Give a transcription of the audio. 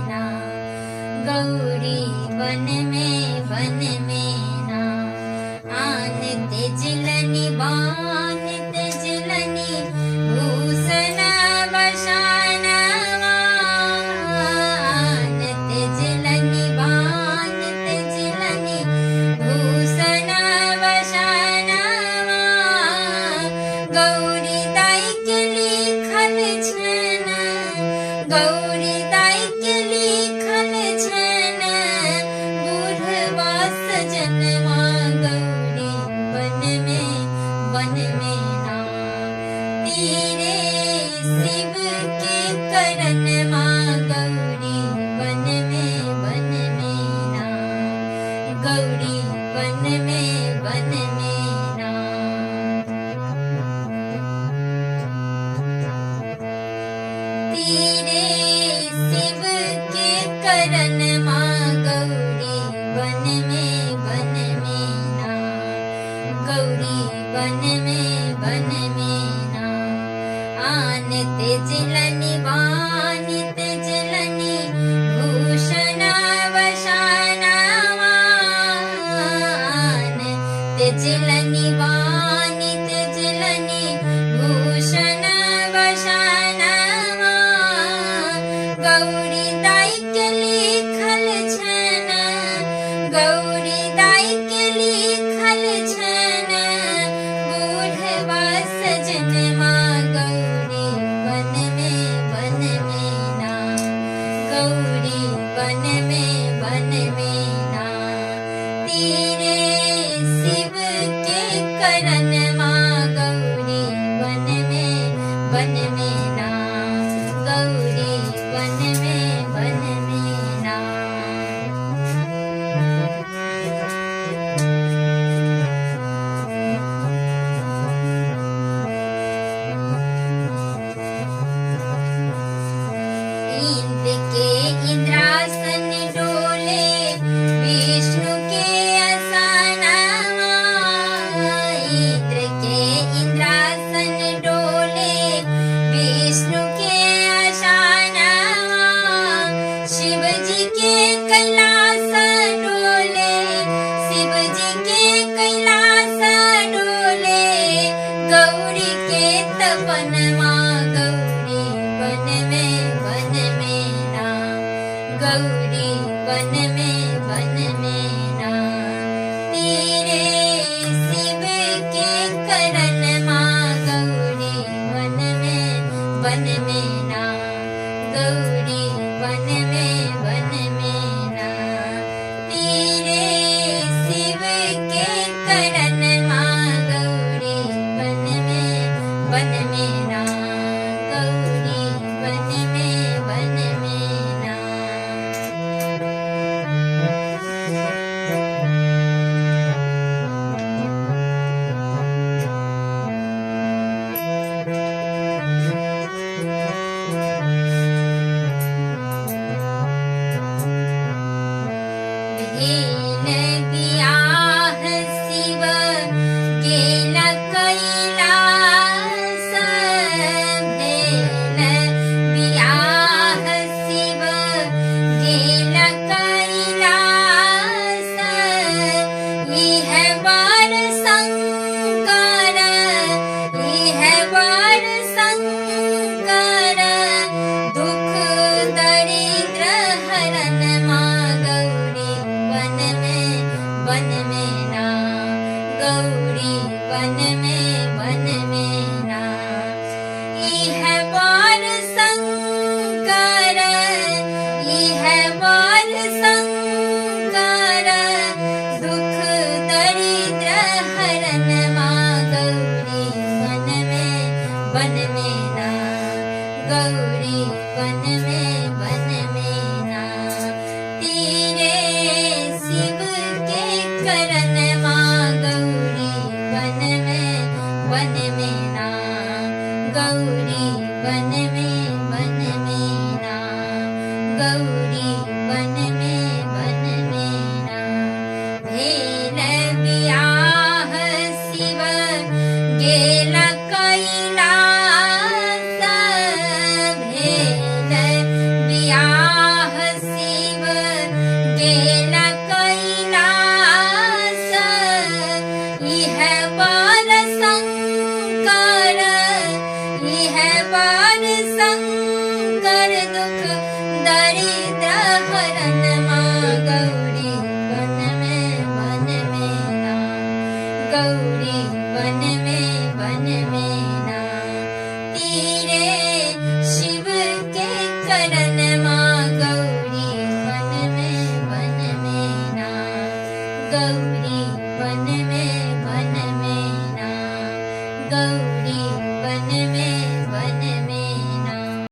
ना गौरी वन में ना आन तेजलनी बान तेजलनी भूषण वशानवा आन तेजलनी बान तेजलनी भूषण वशानवा गौरी दाई के लिखल छन गौरी दाई के लिखल छन बूढ़वा सजनवा गौरी वन में ना तीरे शिव के करन गौरी वन में ना गौरी वन में ना तीरे शिव के करन गौरी वन में ना गौरी वन में ना आन तेजलनी बान तेजलनी भूषण वशानवा आन तेजलनी बान तेजलनी भूषण वशानवा गौरी दाई के लिखल छन गौरी दाई के लिखल छन बूढ़वा सजनवा गौरी वन में ना गौरी वन में ना तीरे शिव के करन गौरी वन में ना गौरी वन में ना इंद्र के इंद्रासन डोले विष्णु के आसनवा इंद्र के इंद्रासन डोले विष्णु के आसनवा शिव जी के कैलास डोले शिव जी के कैलास डोले गौरी के तपनवा गौरी वन में ना गौरी वन में ना तीरे शिव के करन गौरी वन में ना गौरी वन में ना तीरे शिव के करन गौरी वन में ना गौरी वन में ना भेल बियाह शिव गेला कैलास भेल बियाह शिव गेला कैलास इह वर शंकर इह वर शंकर दुख दरिद्र हरन गौरी वन में ना गौरी वन में ना इह वर शंकर इह वर शंकर दुख दरिद्र हरन गौरी वन में ना गौरी वन में ना तीरे शिव के करन गौरी वन में ना गौरी वन में ना गौरी वन में ना भेल बियाह शिव गेला कैलास भेल हरण